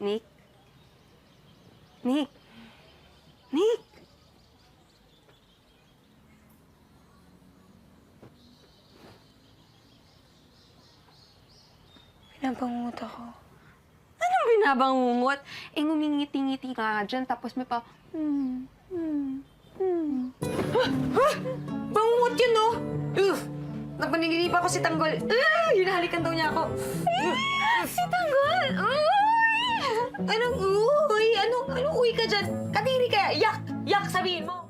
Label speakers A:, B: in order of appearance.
A: Nick? Nick? Nick? Binabangungot ako. Anong binabangungot? Eh, ngumingiti-ngiti ka nga dyan, tapos may pa...
B: Bangungot yun, no? Napanililipa ko si Tanggol. Hinahalikan daw niya ako.
A: Si Tanggol!
B: Anong uy? Anong uy ka dyan? Kadiri kaya? Yak! Yak, sabihin mo!